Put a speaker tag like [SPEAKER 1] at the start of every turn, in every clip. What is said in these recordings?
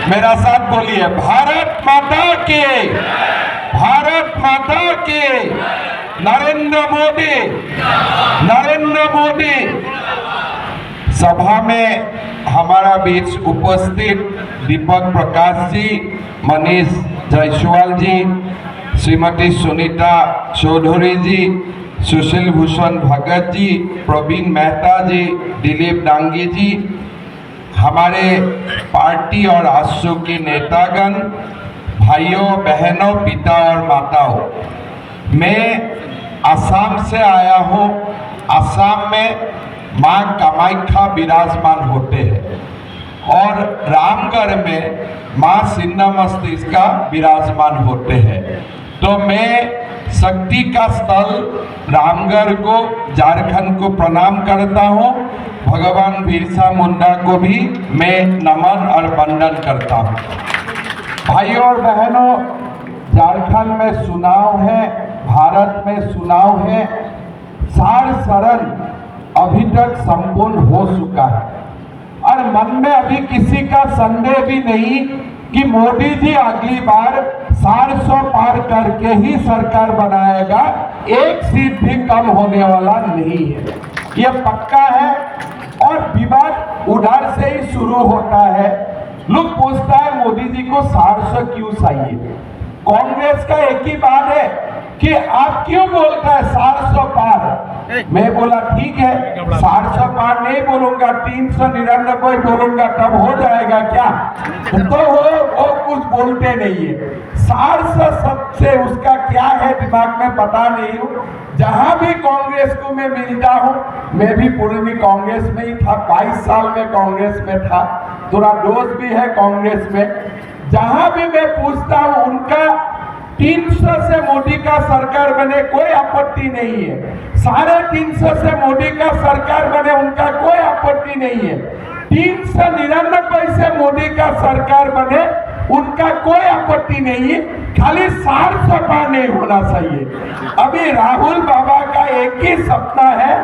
[SPEAKER 1] मेरा साथ बोलिए, भारत माता की, भारत माता की, नरेंद्र मोदी, नरेंद्र मोदी। सभा में हमारा बीच उपस्थित दीपक प्रकाश जी, मनीष जायसवाल जी, श्रीमती सुनीता चौधरी जी, सुशील भूषण भगत जी, प्रवीण मेहता जी, दिलीप डांगी जी, हमारे पार्टी और आसू के नेतागण, भाइयों बहनों, पिता और माताओं, मैं असम से आया हूँ। असम में माँ कामाख्या विराजमान होते हैं और रामगढ़ में माँ छिन्नमस्तिका विराजमान होते हैं। तो मैं शक्ति का स्थल रामगढ़ को, झारखंड को प्रणाम करता हूँ। भगवान बिरसा मुंडा को भी मैं नमन और वंदन करता हूँ। भाइयों और बहनों, झारखंड में चुनाव है, भारत में चुनाव है। 4 चरण अभी तक संपूर्ण हो चुका है और मन में अभी किसी का संदेह भी नहीं कि मोदी जी अगली बार 400 पार करके ही सरकार बनाएगा। एक सीट भी कम होने वाला नहीं है, ये पक्का है। और विवाद उधर से ही शुरू होता है। लोग पूछता है मोदी जी को 400 क्यों चाहिए। कांग्रेस का एक ही बात है कि आप क्यों बोलता है 400 पार। मैं बोला ठीक है, 400 पार नहीं बोलूंगा, 399 बोलूंगा, तब हो जाएगा क्या। तो वो कुछ बोलते नहीं है। 400 सबसे उसका क्या है दिमाग में पता नहीं हूँ। जहां भी कांग्रेस को मैं मिलता हूँ, मैं भी पुरानी कांग्रेस में ही था, 22 साल में कांग्रेस में था, थोड़ा दोस्त भी है कांग्रेस में। जहां भी मैं पूछता हूँ उनका 300 से मोदी का सरकार बने कोई आपत्ति नहीं है, 350 से मोदी का सरकार बने उनका कोई आपत्ति नहीं है, 399 से मोदी का सरकार बने उनका कोई आपत्ति नहीं है। खाली 400 पार नहीं होना चाहिए। अभी राहुल बाबा का एक ही सपना है,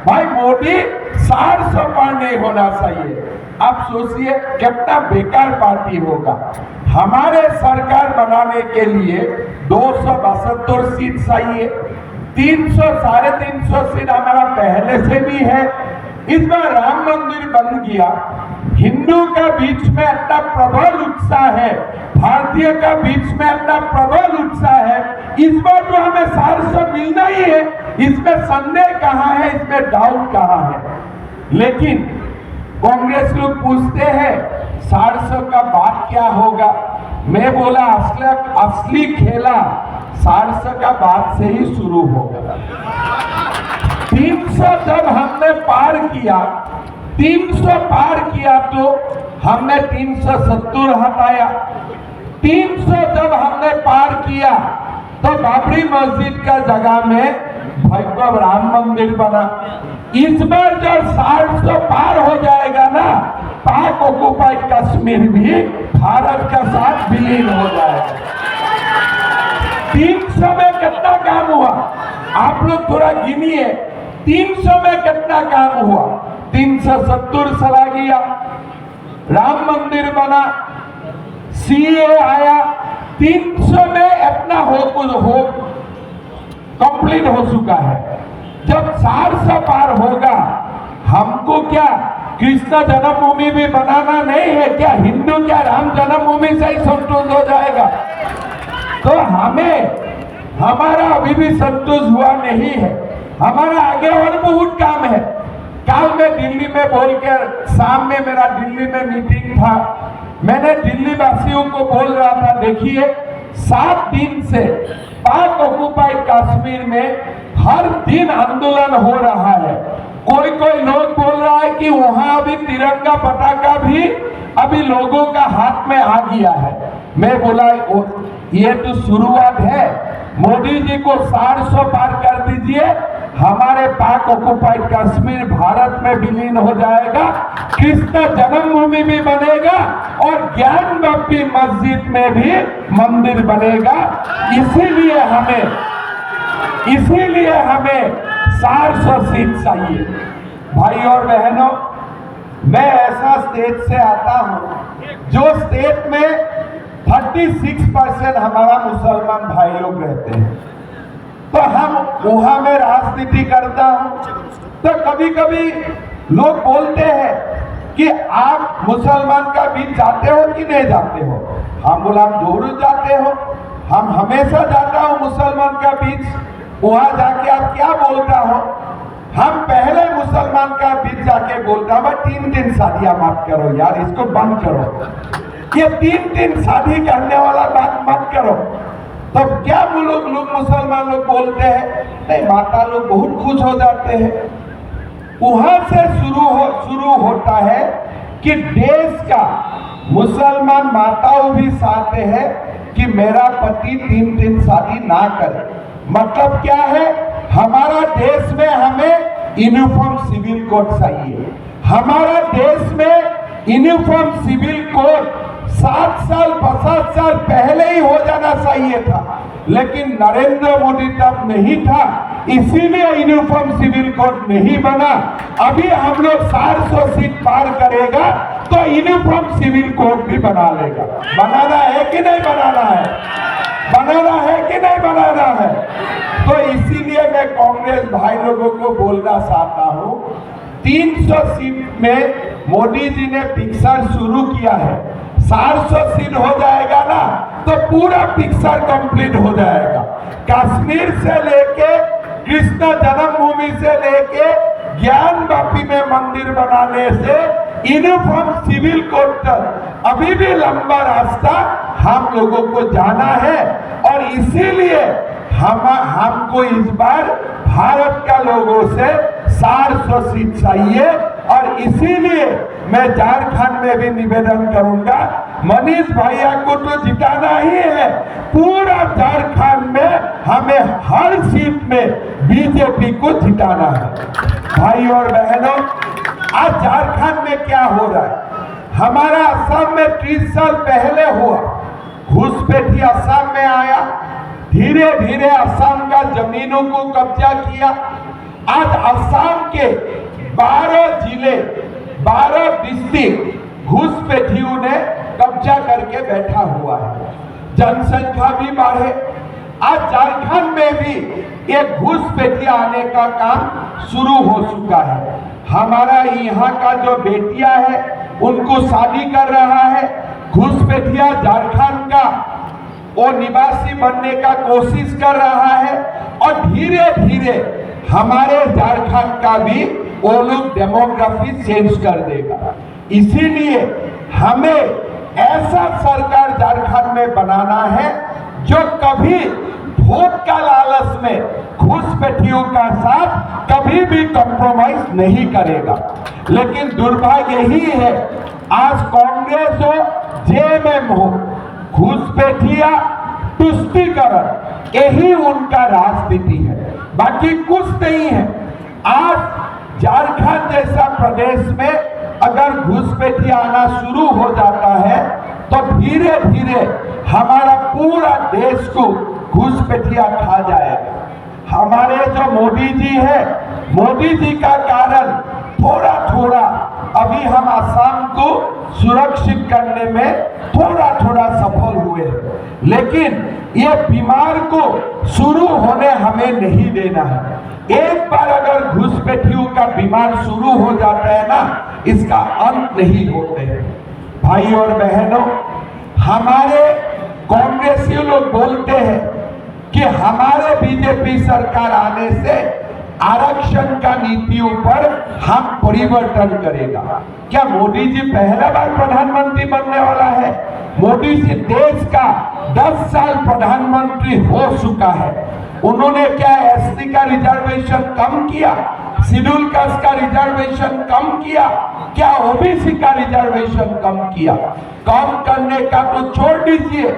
[SPEAKER 1] भाई मोदी 400 पार नहीं होना चाहिए। आप सोचिए कितना बेकार पार्टी होगा। हमारे सरकार बनाने के लिए 272 सीट चाहिए, 300-350 सीट हमारा पहले से भी है। इस बार राम मंदिर बन गया, हिंदू का बीच में अपना प्रबल उत्साह है, भारतीय का बीच में अपना प्रबल उत्साह है। इस बार तो हमें 400 मिलना ही है, इसमें संदेह कहाँ है, इसमें डाउट कहाँ है। लेकिन कांग्रेस लोग पूछते हैं 400 का बाद क्या होगा। मैं बोला असली खेला 400 का बाद से ही शुरू होगा। 300 जब हमने पार किया, 300 पार किया तो हमने 370 हटाया। 300 जब हमने पार किया तो बाबरी मस्जिद का जगह में भव्य राम मंदिर बना। इस बार जब 400 पार हो जाएगा ना, पाक ऑक्युपाइड कश्मीर भी भारत का साथ विलीन हो जाएगा। 300 में कितना काम हुआ आप लोग थोड़ा गिनिए। 300 में कितना काम हुआ। 370 चला गया, राम मंदिर बना, सीए आया। 300 में अपना हो कंप्लीट हो चुका है। जब 400 पार होगा, हमको क्या कृष्ण जन्मभूमि भी बनाना नहीं है क्या? हिंदू क्या राम जन्मभूमि से ही संतोष हो जाएगा? तो हमें हमारा अभी भी संतोष हुआ नहीं है, हमारा आगे और बहुत काम है। कल मैं दिल्ली में बोलकर, शाम में मेरा दिल्ली में मीटिंग था, मैंने दिल्ली वासियों को बोल रहा था, देखिए 7 दिन से पाक ऑक्युपाइड कश्मीर में हर दिन आंदोलन हो रहा है। कोई लोग बोल रहा है कि वहां अभी तिरंगा पताका भी अभी लोगों का हाथ में आ गया है। मैं बोला ये तो शुरुआत है, मोदी जी को 400 पार कर दीजिए, हमारे पाक ऑक्युपाइड कश्मीर भारत में विलीन हो जाएगा, कृष्ण जन्मभूमि भी बनेगा और ज्ञानवापी मस्जिद में भी मंदिर बनेगा। इसीलिए हमें 400 सीट चाहिए। भाई और बहनों, मैं ऐसा स्टेट से आता हूं
[SPEAKER 2] जो स्टेट में 36% हमारा मुसलमान भाई लोग रहते हैं, तो हम वहां में राजनीति करता हूं तो कभी कभी लोग बोलते हैं कि आप मुसलमान का बीच जाते हो कि नहीं जाते हो। हम बोला हम जरूर जाते हो, हम हमेशा जाता हूं मुसलमान का बीच। वहां जाके आप क्या बोलता हो, हम पहले मुसलमान का बीच जाके बोलता हूं 3 शादियां मत करो यार, इसको बंद करो, ये 3 शादी करने वाला बात मत करो। तब तो क्या लोग मुसलमान लोग बोलते हैं, नहीं माता लोग बहुत खुश हो जाते हैं। वहां से शुरू होता है कि देश का मुसलमान माताओं भी चाहते हैं कि मेरा पति 3 शादी ना करे। मतलब क्या है, हमारा देश में हमें यूनिफॉर्म सिविल कोड चाहिए। हमारा देश में यूनिफॉर्म सिविल कोड 7 साल 50 साल पहले ही हो जाना चाहिए था, लेकिन नरेंद्र मोदी तब नहीं था, इसीलिए यूनिफॉर्म सिविल कोड नहीं बना। अभी हम लोग 400 सीट पार करेगा तो यूनिफॉर्म सिविल कोड भी बना लेगा। बनाना है कि नहीं बनाना है, बनाना है कि नहीं बनाना है। तो इसीलिए मैं कांग्रेस भाई लोगों को बोलना चाहता हूं, 300 सीट में मोदी जी ने पिक्चर शुरू किया है, 400 सीट हो जाएगा ना तो पूरा पिक्चर कंप्लीट हो जाएगा। कश्मीर से लेके कृष्ण जन्मभूमि से लेके ज्ञान वापी में मंदिर बनाने से यूनिफॉर्म सिविल कोड तक अभी भी लंबा रास्ता हम लोगों को जाना है। और इसीलिए हमको इस बार भारत का लोगों से 400 सीट चाहिए। और इसीलिए मैं झारखंड में भी निवेदन करूंगा, मनीष भैया को तो जिताना ही है, पूरा झारखंड में हमें हर सीट में बीजेपी को जिताना है। भाई और बहनों, आज झारखंड में क्या हो रहा है, हमारा असम में 30 साल पहले हुआ, घुसपैठी असम में आया, धीरे धीरे असम का जमीनों को कब्जा किया। आज असम के 12 जिले 12 डिस्ट्रिक्ट घुसपैठियों ने कब्जा करके बैठा हुआ है, जनसंख्या भी बढ़े। आज झारखंड में भी एक घुसपैठी आने का काम शुरू हो चुका है। हमारा यहाँ का जो बेटियां है उनको शादी कर रहा है, घुसपैठिया झारखंड का वो निवासी बनने का कोशिश कर रहा है। और धीरे धीरे हमारे झारखंड का भी वो लोग डेमोग्राफी चेंज कर देगा। इसीलिए हमें ऐसा सरकार झारखंड में बनाना है जो कभी वोट का लालच में घुसपैठियों का साथ कभी भी कॉम्प्रोमाइज नहीं करेगा। लेकिन दुर्भाग्य यही है, आज कांग्रेस हो, जेएमएम हो, घुसपैठिया तुष्टीकरण, यही उनका राजनीति है, बाकी कुछ नहीं है। आज झारखंड जैसा प्रदेश में अगर घुसपैठिया आना शुरू हो जाता है तो धीरे धीरे हमारा पूरा देश को घुसपैठिया खा जाएगा। हमारे जो मोदी जी है, मोदी जी का कारण थोड़ा थोड़ा अभी हम असम को सुरक्षित करने में थोड़ा थोड़ा सफल हुए, लेकिन ये बीमार को शुरू होने हमें नहीं देना है। एक बार अगर घुसपैठियों का बीमार शुरू हो जाता है ना, इसका अंत नहीं होते। भाई और बहनों, हमारे कांग्रेसी लोग बोलते हैं कि हमारे बीजेपी सरकार आने से आरक्षण का नीतियों पर हम परिवर्तन करेगा। क्या मोदी जी पहला बार प्रधानमंत्री बनने वाला है? मोदी जी देश का 10 साल प्रधानमंत्री हो चुका है। उन्होंने क्या एसटी का रिजर्वेशन कम किया? शेड्यूल कास्ट का रिजर्वेशन कम किया? क्या ओबीसी का रिजर्वेशन कम किया? कम करने का तो छोड़ दीजिए,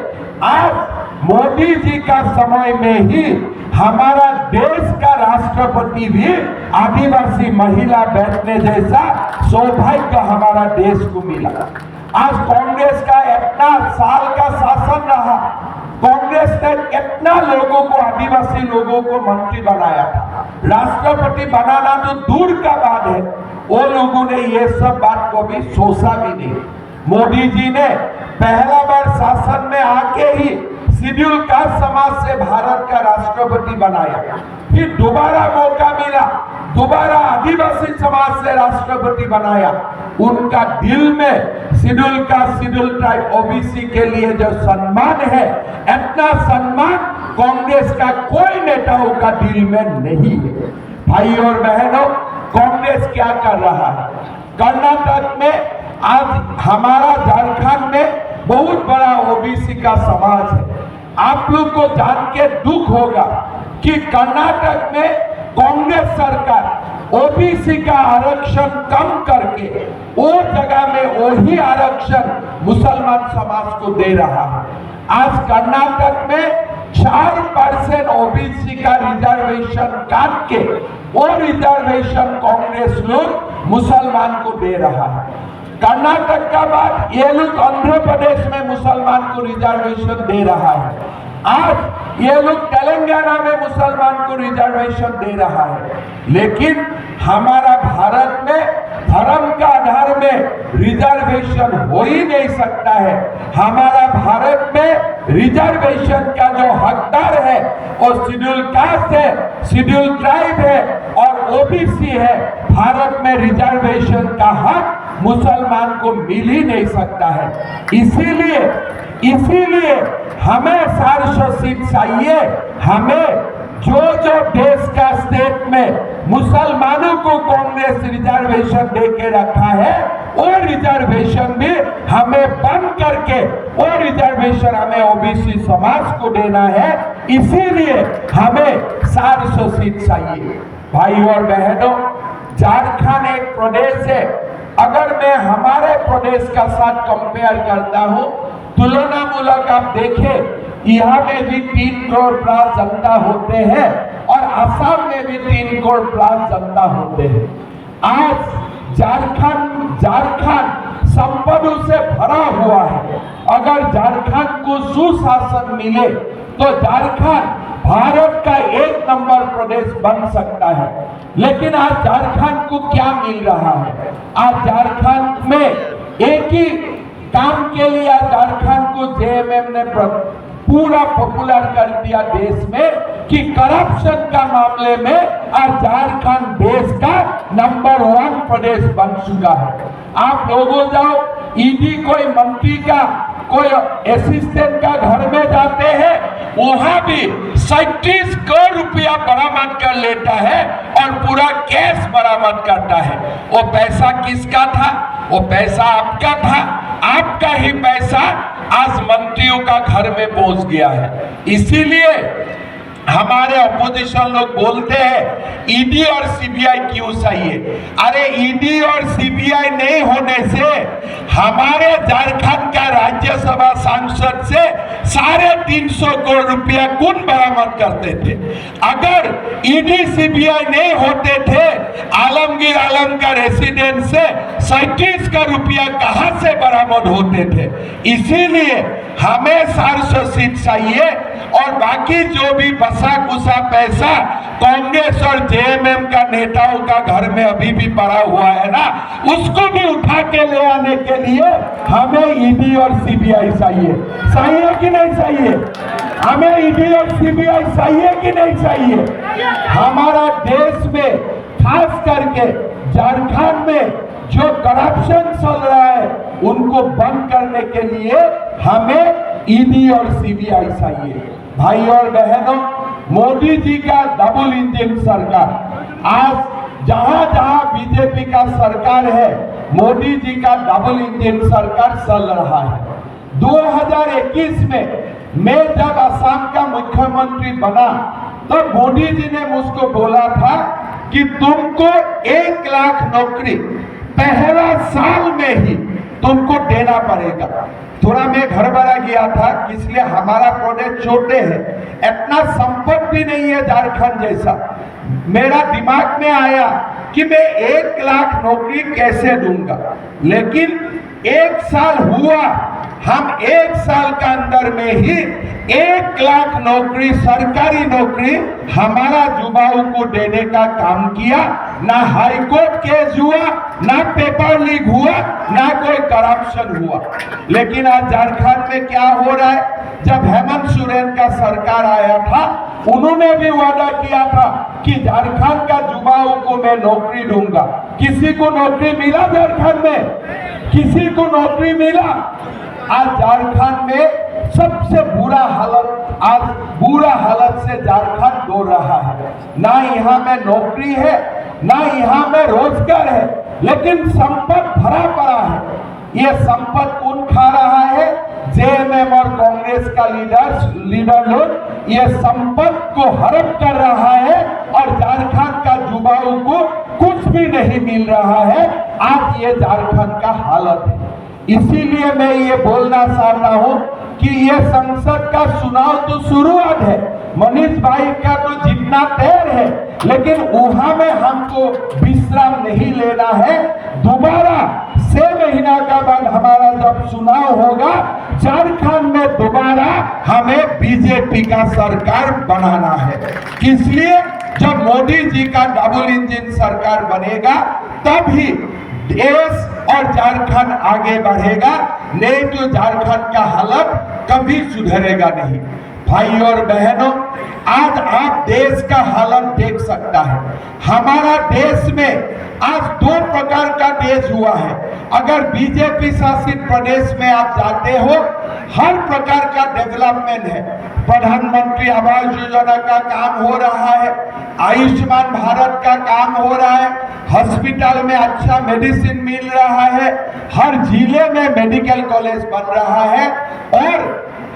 [SPEAKER 2] आज मोदी जी का समय में ही हमारा देश का राष्ट्रपति भी आदिवासी महिला बैठने जैसा सौभाग्य हमारा देश को मिला। आज कांग्रेस का इतना साल का शासन रहा, कांग्रेस ने इतना लोगों को, आदिवासी लोगों को मंत्री बनाया था, राष्ट्रपति बनाना तो दूर का बात है, वो लोगों ने ये सब बात को भी सोचा भी नहीं। मोदी जी ने पहला बार शासन में आके ही शेड्यूल कास्ट समाज से भारत का राष्ट्रपति बनाया, फिर दोबारा मौका मिला, दोबारा आदिवासी समाज से राष्ट्रपति बनाया। उनका दिल में schedule caste, schedule tribe, OBC के लिए जो सम्मान है, इतना सम्मान कांग्रेस का कोई नेताओं का दिल में नहीं है। भाई और बहनों, कांग्रेस क्या कर रहा है? कर्नाटक में आज हमारा झारखंड में बहुत बड़ा ओबीसी का समाज है। आप लोग को जान के दुख होगा कि कर्नाटक में कांग्रेस सरकार ओबीसी का आरक्षण कम करके वो जगह में वही आरक्षण मुसलमान समाज को दे रहा है। आज कर्नाटक में 4% ओबीसी का रिजर्वेशन काट के वो रिजर्वेशन कांग्रेस लोग मुसलमान को दे रहा है। कर्नाटक का बाद ये लोग आंध्र प्रदेश में मुसलमान को रिजर्वेशन दे रहा है। आज ये लोग तेलंगाना में मुसलमान को रिजर्वेशन दे रहा है। लेकिन हमारा भारत में धर्म का आधार में रिजर्वेशन हो ही नहीं सकता है। हमारा भारत में रिजर्वेशन का जो हकदार है वो शेड्यूल कास्ट है, शेड्यूल ट्राइब है और ओबीसी है। भारत में रिजर्वेशन का हक मुसलमान को मिल ही नहीं सकता है। इसीलिए हमें 400 सीट चाहिए। हमें जो देश का स्टेट में मुसलमानों को कांग्रेस रिजर्वेशन दे के रखा है, वो रिजर्वेशन भी हमें बंद करके वो रिजर्वेशन हमें ओबीसी समाज को देना है। इसीलिए हमें 400 सीट चाहिए। भाई और बहनों, झारखंड एक प्रदेश है। अगर मैं हमारे प्रदेश का साथ कंपेयर करता हूँ, तुलनामूलक आप देखें, यहाँ में भी 3 करोड़ प्लस जनता होते हैं और असम में भी 3 करोड़ प्लस जनता होते हैं। आज झारखंड संपत्ति से भरा हुआ है। अगर झारखंड को सुशासन मिले तो झारखंड भारत का 1 नंबर प्रदेश बन सकता है। लेकिन आज झारखंड को क्या मिल रहा है? आज झारखंड में एक ही काम के लिए झारखंड को जेएमएम ने पूरा पॉपुलर कर दिया देश में कि करप्शन का मामले में आज झारखंड देश का नंबर 1 प्रदेश बन चुका है। आप लोगों जाओ, ईडी कोई मंत्री का, कोई असिस्टेंट का घर में जाते हैं, वहां भी 37 करोड़ रुपया बरामद कर लेता है और पूरा कैश बरामद करता है। वो पैसा किसका था? वो पैसा आपका था। आपका ही पैसा आज मंत्रियों का घर में पहुंच गया है। इसीलिए हमारे अपोजिशन लोग बोलते हैं ईडी और सीबीआई क्यों चाहिए? अरे ईडी और सीबीआई नहीं होने से हमारे झारखंड का राज्यसभा सांसद से 350 करोड़ रुपया कौन बरामद करते थे? अगर ईडी सीबीआई नहीं होते थे, आलमगीर आलम का रेसिडेंस से 37 करोड़ रुपया कहां से बरामद होते थे? इसीलिए हमें 400 सीट चाहिए और बाकी जो भी बसा कुसा पैसा कांग्रेस और जेएमएम का नेताओं का घर में अभी भी पड़ा हुआ है ना, उसको भी उठा के ले आने के लिए हमें ईडी और सीबीआई चाहिए कि नहीं चाहिए? हमें ईडी और सीबीआई चाहिए कि नहीं चाहिए? हमारा देश में खास करके झारखंड में जो करप्शन चल रहा है उनको बंद करने के लिए हमें ईडी और सीबीआई चाहिए। भाई और बहनों, मोदी जी का डबल इंजन सरकार, आज जहां जहां बीजेपी का सरकार है, मोदी जी का डबल इंजन सरकार चल रहा है। 2021 में मैं जब असम का मुख्यमंत्री बना तो मोदी जी ने मुझको बोला था कि तुमको 1 लाख नौकरी पहला साल में ही तुमको देना पड़ेगा। थोड़ा मैं घर बना गया था, इसलिए हमारा प्रोजेक्ट छोटे है, इतना संपत्ति नहीं है झारखंड जैसा। मेरा दिमाग में आया कि मैं 1 लाख नौकरी कैसे दूंगा, लेकिन 1 साल हुआ, हम 1 साल के अंदर में ही
[SPEAKER 1] 1 लाख नौकरी, सरकारी नौकरी हमारा युवाओं को देने का काम किया। ना हाईकोर्ट केस हुआ, ना पेपर लीक हुआ, ना कोई करप्शन हुआ। लेकिन आज झारखंड में क्या हो रहा है? जब हेमंत सोरेन का सरकार आया था, उन्होंने भी वादा किया था कि झारखंड का युवाओं को मैं नौकरी दूंगा। किसी को नौकरी मिला झारखंड में? किसी को नौकरी मिला? आज झारखंड में सबसे बुरा हालत से झारखंड दौड़ रहा है। ना यहाँ में नौकरी है, ना यहाँ में रोजगार है, लेकिन संपत्ति भरा पड़ा है। ये संपत्ति कौन खा रहा है? जेएमएम और कांग्रेस का लीडर लोग ये संपत्ति को हड़प कर रहा है और झारखंड का युवाओं को कुछ भी नहीं मिल रहा है। आज ये झारखंड का हालत है। इसीलिए मैं ये बोलना चाहता हूं कि ये संसद का चुनाव तो शुरुआत है, मनीष भाई का तो जीतना तय है, लेकिन वहां में हमको विश्राम नहीं लेना है। दोबारा 6 महीना का बाद हमारा जब चुनाव होगा, झारखंड में दोबारा हमें बीजेपी का सरकार बनाना है। इसलिए जब मोदी जी का डबल इंजन सरकार बनेगा, तभी देश और झारखंड आगे बढ़ेगा, नहीं तो झारखंड का हालत कभी सुधरेगा नहीं। भाई और बहनों, आज आप देश का हालत देख सकता है। हमारा देश में आज 2 प्रकार का देश हुआ है। अगर बीजेपी शासित प्रदेश में आप जाते हो, हर प्रकार का डेवलपमेंट है। प्रधानमंत्री आवास योजना का काम हो रहा है, आयुष्मान भारत का काम हो रहा है, हॉस्पिटल में अच्छा मेडिसिन मिल रहा है, हर जिले में मेडिकल कॉलेज बन रहा है और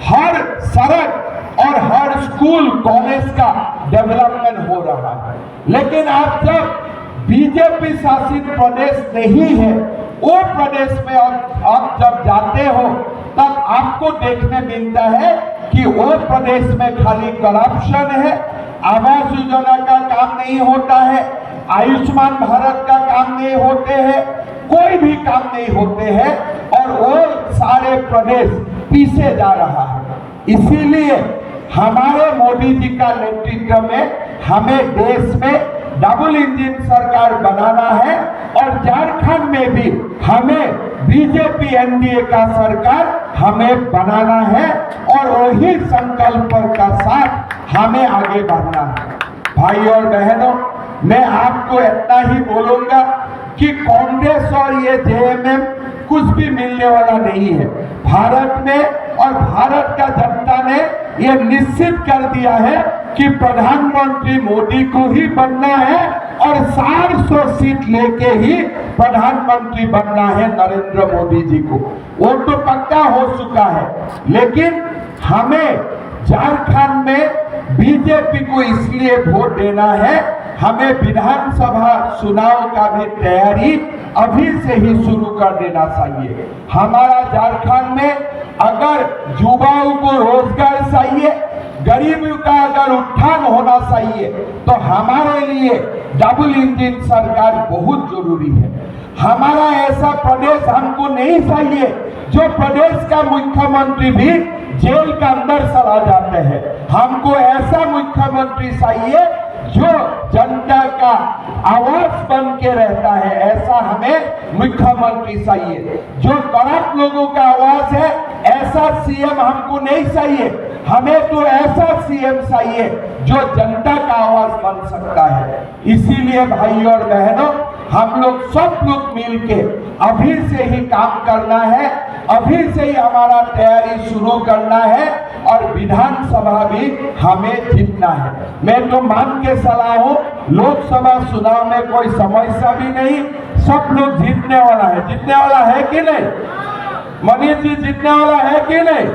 [SPEAKER 1] हर सड़क और हर स्कूल कॉलेज का डेवलपमेंट हो रहा है। लेकिन आप जब बीजेपी शासित प्रदेश नहीं है, वो प्रदेश में आप जब जाते हो, तब आपको देखने मिलता है कि वो प्रदेश में खाली करप्शन है, आवास योजना का काम नहीं होता है, आयुष्मान भारत का काम नहीं होते हैं, कोई भी काम नहीं होते हैं और वो सारे प्रदेश पीछे जा रहा है। इसीलिए हमारे मोदी जी का नेतृत्व में हमें देश में डबल इंजन सरकार बनाना है और झारखंड में भी हमें बीजेपी एनडीए का सरकार हमें बनाना है और वही संकल्प का साथ हमें आगे बढ़ना है। भाई और बहनों, मैं आपको इतना ही बोलूंगा कि कांग्रेस और ये जेएमएम कुछ भी मिलने वाला नहीं है। भारत में और भारत का जनता ने ये निश्चित कर दिया है कि प्रधानमंत्री मोदी को ही बनना है और 400 सीट लेके ही प्रधानमंत्री बनना है नरेंद्र मोदी जी को। वो तो पक्का हो चुका है, लेकिन हमें झारखंड में बीजेपी को इसलिए वोट देना है, हमें विधानसभा चुनाव का भी तैयारी अभी से ही शुरू कर देना चाहिए। हमारा झारखंड में अगर युवाओं को रोजगार चाहिए, गरीबी का अगर उत्थान होना चाहिए, तो हमारे लिए डबल इंजन सरकार बहुत जरूरी है। हमारा ऐसा प्रदेश हमको नहीं चाहिए जो प्रदेश का मुख्यमंत्री भी जेल के अंदर चला जाते हैं। हमको ऐसा मुख्यमंत्री चाहिए जो जनता का आवाज बन के रहता है, ऐसा हमें मुख्यमंत्री चाहिए। जो करप्ट लोगों का आवाज है, ऐसा सीएम हमको नहीं चाहिए। हमें तो ऐसा सीएम चाहिए जो जनता का आवाज बन सकता है। इसीलिए भाई और बहनों, हम लोग सब लोग मिलके अभी से ही काम करना है, अभी से ही हमारा तैयारी शुरू करना है और विधानसभा भी हमें जीतना है। मैं तो मान के सलाह हूं, लोकसभा चुनाव में कोई समस्या भी नहीं, सब लोग जीतने वाला है। जीतने वाला है कि नहीं? मनीष जी जीतने वाला है कि नहीं?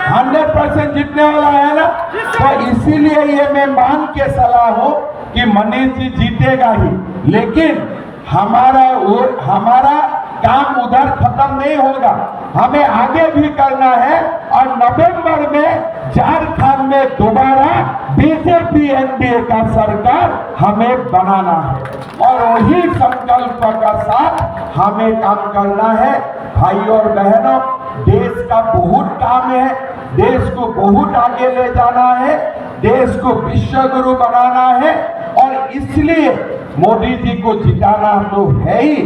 [SPEAKER 1] 100% जीतने वाला है ना? तो इसीलिए ये मैं मान के सलाह हूं कि मनीष जी जीतेगा ही, लेकिन हमारा काम उधर खत्म नहीं होगा, हमें आगे भी करना है और नवंबर में झारखंड में दोबारा बीजेपी एनडीए का सरकार हमें बनाना है और वही संकल्प का साथ हमें काम करना है। भाई और बहनों,
[SPEAKER 2] देश का बहुत काम है, देश को बहुत आगे ले जाना है, देश को विश्व गुरु बनाना है और इसलिए मोदी जी को जिताना तो है ही।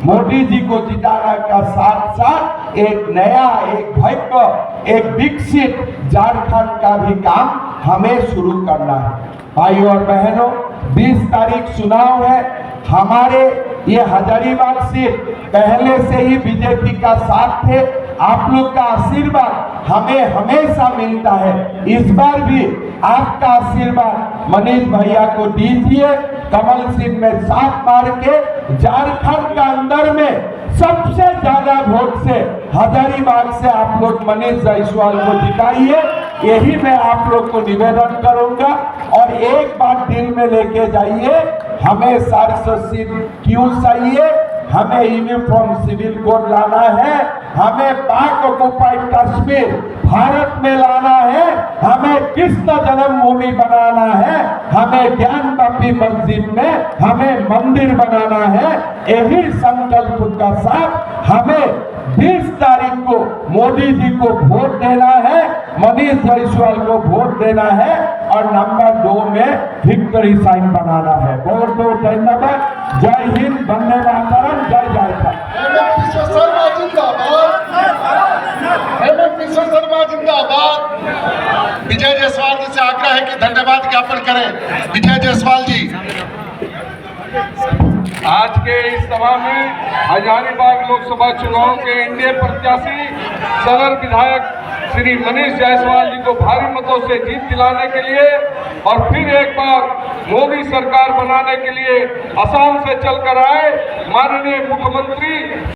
[SPEAKER 2] मोदी जी को जिताना का साथ साथ एक नया, एक भव्य, एक विकसित झारखंड का भी काम हमें शुरू करना है। भाइयों और बहनों, 20 तारीख चुनाव है। हमारे ये हजारीबाग सीट पहले से ही बीजेपी का साथ थे। आप लोग का आशीर्वाद हमें हमेशा मिलता है। इस बार भी आपका आशीर्वाद मनीष भैया को दीजिए। कमल सिंह में साथ मार के झारखंड का अंदर में सबसे ज्यादा वोट से हजारीबाग से आप लोग मनीष जायसवाल को जिताइए। यही मैं आप लोग को निवेदन करूंगा और एक बात दिल में लेके जाइए, हमें 400 सीट क्यों चाहिए? हमें यूनिफॉर्म सिविल कोड लाना है, हमें पाक ऑक्युपाइड कश्मीर भारत में लाना है, हमें कृष्ण जन्मभूमि बनाना है, हमें ज्ञान पापी मस्जिद में हमें मंदिर बनाना है। यही संकल्प का साथ हमें 20 तारीख को मोदी जी को वोट देना है, मनीष जायसवाल को वोट देना है और नंबर 2 में विक्ट्री साइन बनाना है। बहुत बहुत धन्यवाद। जय हिंद, वंदे मातरम, जय झारखंड।
[SPEAKER 3] हेमंत बिश्व शर्मा जिंदाबाद, हेमंत बिश्व शर्मा जिंदाबाद। विजय जायसवाल जी से आग्रह है कि धन्यवाद ज्ञापन करें। विजय जायसवाल जी।
[SPEAKER 1] आज के इस सभा में हजारीबाग लोकसभा चुनाव के एनडीए प्रत्याशी सदर विधायक श्री मनीष जायसवाल जी को भारी मतों से जीत दिलाने के लिए और फिर एक बार मोदी सरकार बनाने के लिए असम से चलकर आए माननीय मुख्यमंत्री